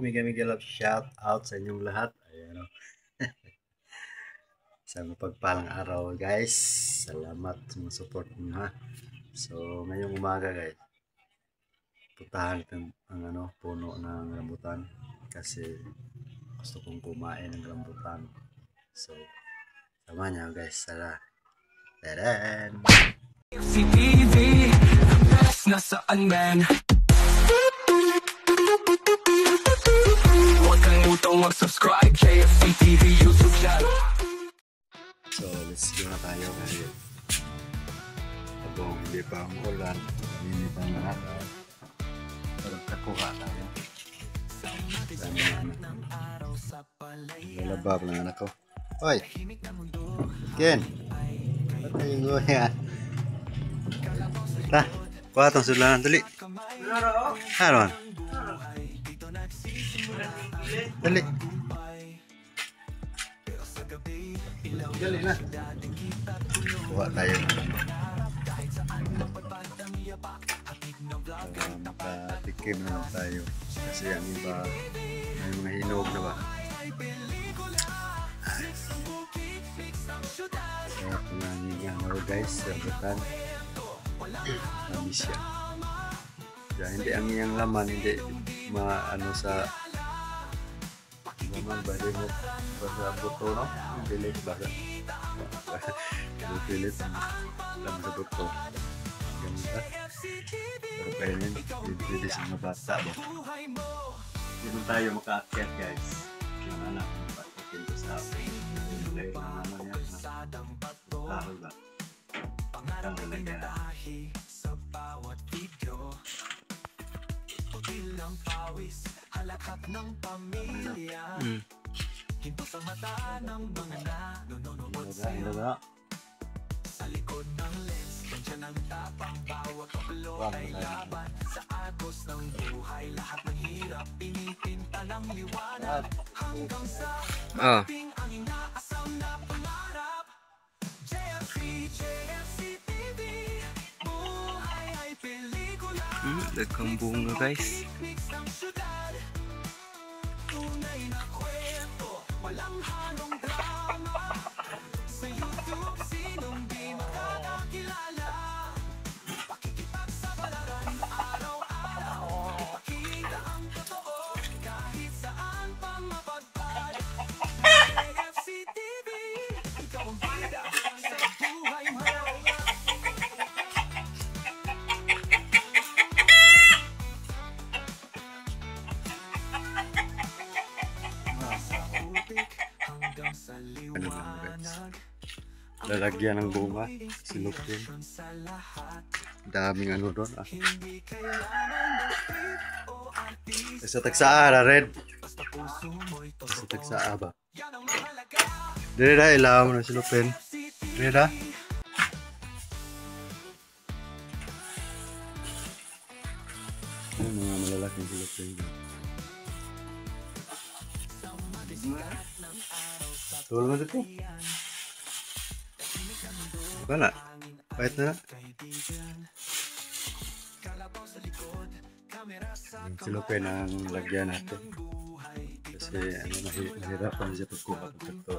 Mega love shout out sa inyong lahat. Ayan o. Sa mapagpalang araw guys. Salamat sa mga support niyo ha. So ngayong umaga guys, puntahan ang puno ng rambutan kasi gusto kong kumain ng rambutan. So sama niyo guys, tara. Tadaan! Si TV, the best nasaan man. Huwag kang utong mag-subscribe, KFC TV YouTube channel. So let's go na tayo kasi habang hindi pa ang ulan, minit ang lahat. Parang kakuha tayo. Dami na anak. Lalabab lang anak ko. Hoy! Ken! Ba't naging goya? Ta! Kuha itong sulanan. Dali! Haron! Dali! Dali na! Kuha tayo. Makatikim naman tayo. Kasi ang iba may mga hinog na ba? Kaya pinangin nga na guys, rambutan. Namis siya. Kaya hindi ang iyang laman, hindi maano sa laman ba? Hindi mo sa buto, no? Pilit ba? Pilit ang laman sa buto. Ganda. Pero kainin, hindi sa mga bata ba? Hindi mo tayo makaakyat guys. Yung anak mo patikin ko sa ilay na naman yan. Tahoy ba? Ang talaga. Sa bawat video, ilang pawis, halakak ng pamilya. Hinto sa mata ng mga nanonood sa'yo. Sa likod ng lens, kanya ng tapang bawat paklo ay laban. Sa agos ng buhay, lahat ng hirap, pinipinta ng liwanag. Hanggang sa mating ang inaasam na pangarap. JFC, JFC TV, buhay ay pelikula. Dagang bunga guys. Tunay na kwento, walang halong drama. Sa YouTube, sinong di makakakilala. Pakikipagsapalaran araw-araw. Ipakita ang totoo, kahit saan pa mapagpad. JFC TV, ikaw ang bida sa buhay mo. Ano lang guys, lalagyan ng bunga, silupin. Daming ano doon ah. Sa tagsaa red. Sa tagsaa ba? Dire da ilaw mo na silupin. Dire da. Ano mga malalaking silupin. Tulo mo dito. Buka na. Pahit na na. Silupin ang lagyan natin. Kasi ano, mahirapan siya pagkuha ng ito.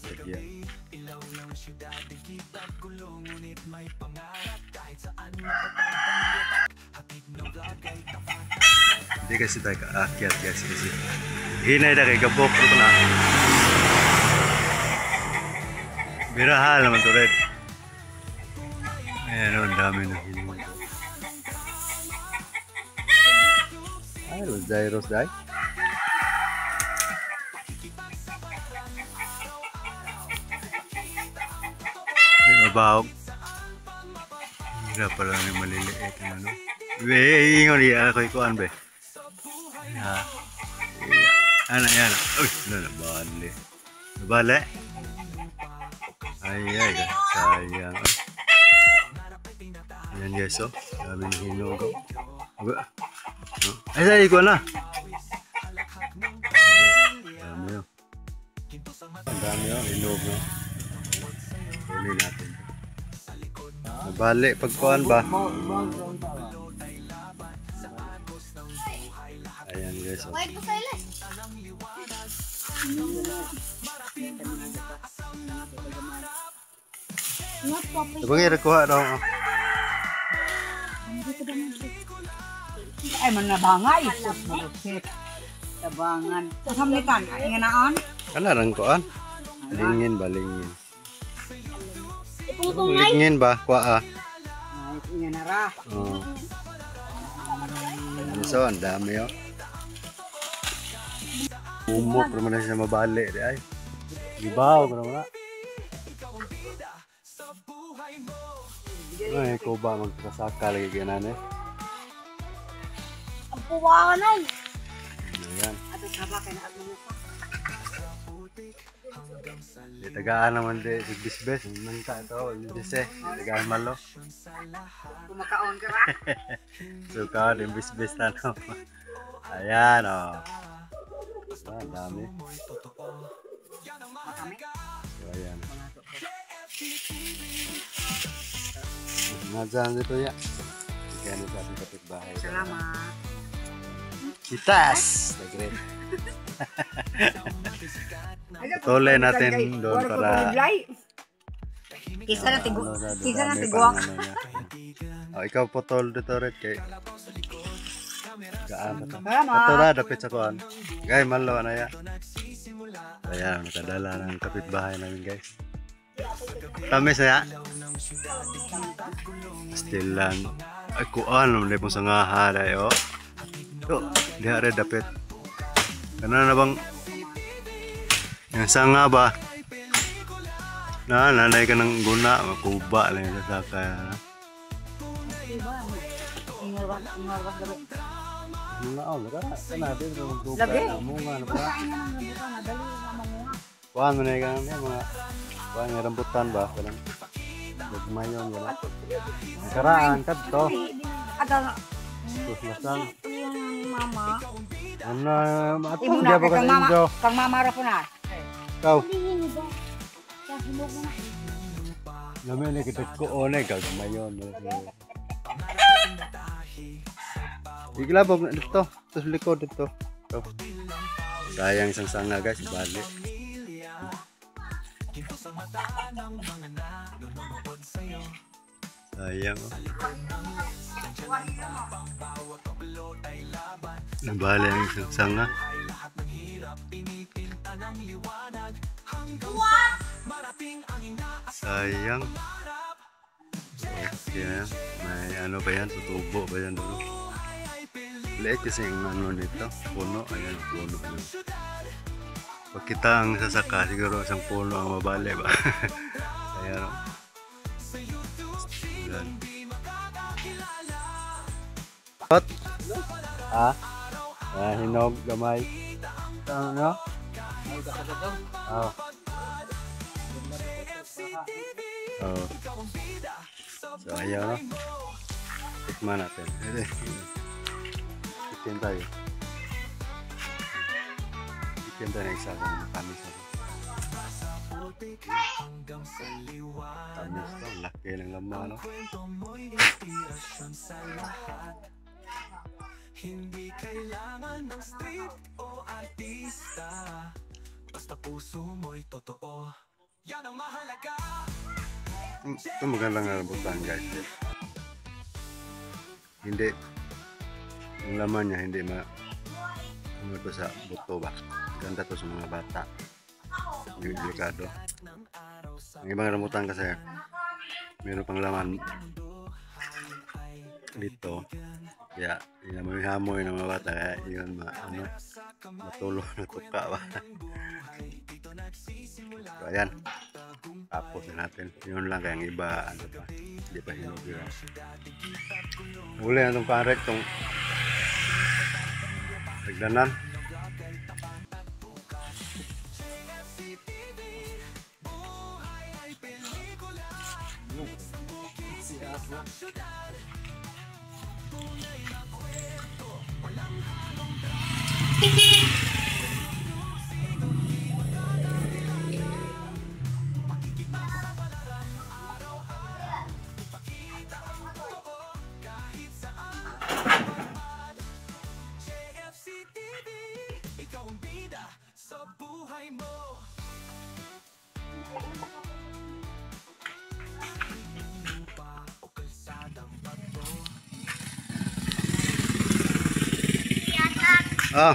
Lagyan. Hindi kasi tayo kaakyat guys kasi hinay na kay gabok ito na. Birahal naman to red. Ayan o, ang dami na hinog. Ay, Rosday. Hindi mabahog. Hirap pala yung maliliit yung ano. Ingon niya ako ikuan ba? Ano yan? Uy, nabali. Nabali? Ay, sayang. Ayan guys, oh. Daming hinog. Ay, say, ikuan na. Dami yun. Dami yun, hinog yun. Kunin natin. Nabali, pagkuhan ba? Ayan guys. Oh. Wait ko sa ilan. Not papa. Sabang irakuha daw. Oh. Ay, man nabangay. Tabangan. Kasamlikan, ay nga naon. Kana rang kuan. Balingin, balingin. Ipungtong ngay. Balingin ba? Kuha ah. Ay, nga na ra. Oh. So, ang dami oh. Umok naman na siya mabali. Ay. Gibaw ko naman na. Ay, ikaw ba magkasaka lagi ganan eh? Ang puwa ka na. Ayan. Ato saba kay na atmo pa. Di tagaan naman di sigbisbes. Manta ito, dise. Tagaan malo. Kumakaon ka ra. Suka, di bisbes na no. Ayan oh. Ah, dami. Makami. So, ayan. Nadyan dito ya. Kaya na sa ating kapitbahay. Salamat. Itas! Nagre. Tuloy natin doon para... Kisa na tigu. Kisa na dami tiguang. pang ano niya. Oh, ikaw potol dito rin kay... Gaan na to. Salamat. Ito na, dapit sa kuhan. Guys, malo na ya. Ayan, nakadala ng kapitbahay namin guys. Tamis na ya. Still lang. Ay, kuhan naman na pong sangaha na yun. Ito, diha rin dapit. Ano na bang... Yung sanga ba? Nanay ka ng guna. Makuba lang yung sasaka. Ingawak gabi. Mga oh, natin magkuba. Lagi. Munga na pa. Kain na ng rambutan, nadali na manguha. Kuhan mo na yung mga... Kuhan yung rambutan ba? Parang... Magmayon gano'n. Nakaraan ka to. Aga Sus lasang. yung mama. Ano, ato Imo hindi na pa kang kasi mama. injo. Kang mama ra po na. Ikaw, Hindi ba? Kahilog na. namin na kita ko one, gagmayon. Iglabog na dito. Tapos likod dito. Ito. Sayang isang sanga guys, balik. Sayang oh. Nabali ang isang sanga. Sayang. Okay, may ano ba yan? Tutubo ba yan doon? Liit kasi yung ano nito. Puno. Ayan, puno. Pag kita ang sasaka, siguro isang puno ang mabali ba? Ayan o. Ayan. What? Ha? Ah, hinog, gamay. Ano? Oh. Oh. So, ayan o. Tikman natin. Chicken tayo. Chicken tayo na isa kung tamis na. Tamis to. Laki ng laman, no? Hindi kailangan ng street o artista. Basta puso mo'y totoo. Yan ang mahalaga. Ito magandang rambutan guys. Hindi. Yung laman niya hindi ano to sa buto ba. Ganda to sa mga bata. Yung delikado. Ang ibang rambutan kasi meron pang laman dito. Kaya hamoy ng mga bata kaya yun matulog na tuka ba. So ayan, tapos na natin yun lang, kaya ang iba ano pa, hindi pa hinog yun. Uli na itong karet, itong nagdanan. Oh.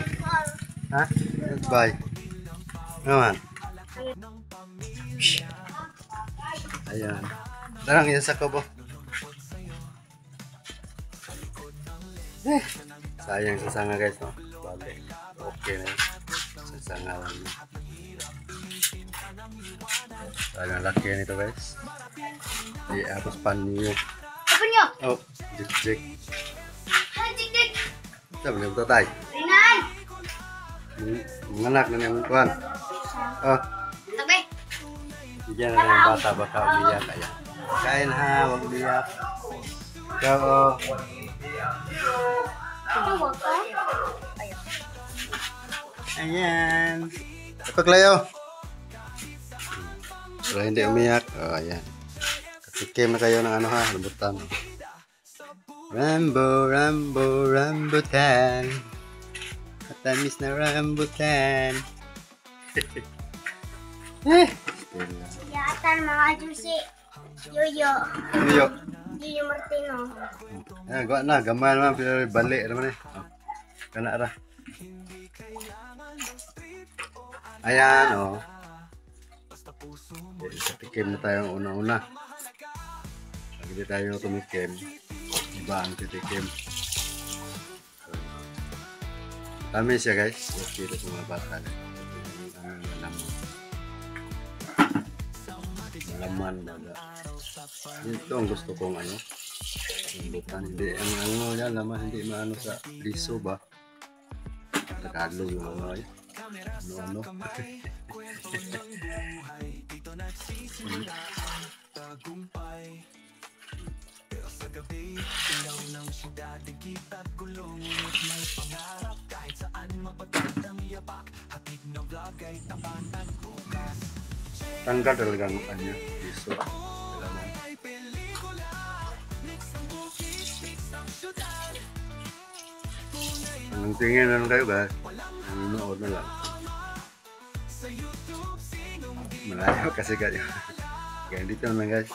Ha? Goodbye. Naman. Ayan. Darang yan sa kubo. Sayang sa sanga guys, no? Bale. Okay na yun. Sa sanga lang yun. Sayang laki nito guys. Tapos pan niyo. Apa nyo? Oh, jik-jik. Ay, dik-dik. Sabi niyo ito tayo. Rinan. Manganak na niyang kuhan. Oh, Tabi. bigyan na ng bata baka umiyak. Ayan. Kain ha, huwag umiyak. Ikaw, oh. Ano ba ka? Ayan. Kapaglayo. Para hindi umiyak. Oh, ayan. Katikim na kayo ng ano ha, rambutan. Rambo, rambo, rambutan. Matamis na rambutan. Yatan mga juicy. Yoyo. Iyo. Yoyo Martino. Ayan, gawa na. Gamay naman. Pero balik naman eh. Oh. Kana ra. Ayan, oh. Katikim na tayo una-una. Pag hindi tayo tumikim, iba ang titikim. Tamis siya guys. Okay ito sa mga bata. Ang laman. Laman baga. Ito ang gusto kong ano. Bukan hindi. Ang ano yan, laman hindi maano sa liso ba. Tagalog yung mga yun. Ano-ano. Tanggal talagang ano liso. Laman. Ang tingin na lang kayo guys. Ang inood na lang. Malayo kasi kayo. Kaya dito naman guys.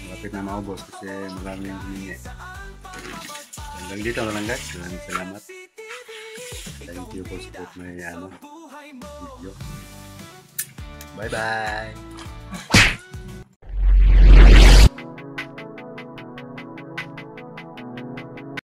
Malapit na maubos kasi maraming humingi. Hanggang dito na lang guys. Maraming salamat. Thank you for support my video. Bye bye.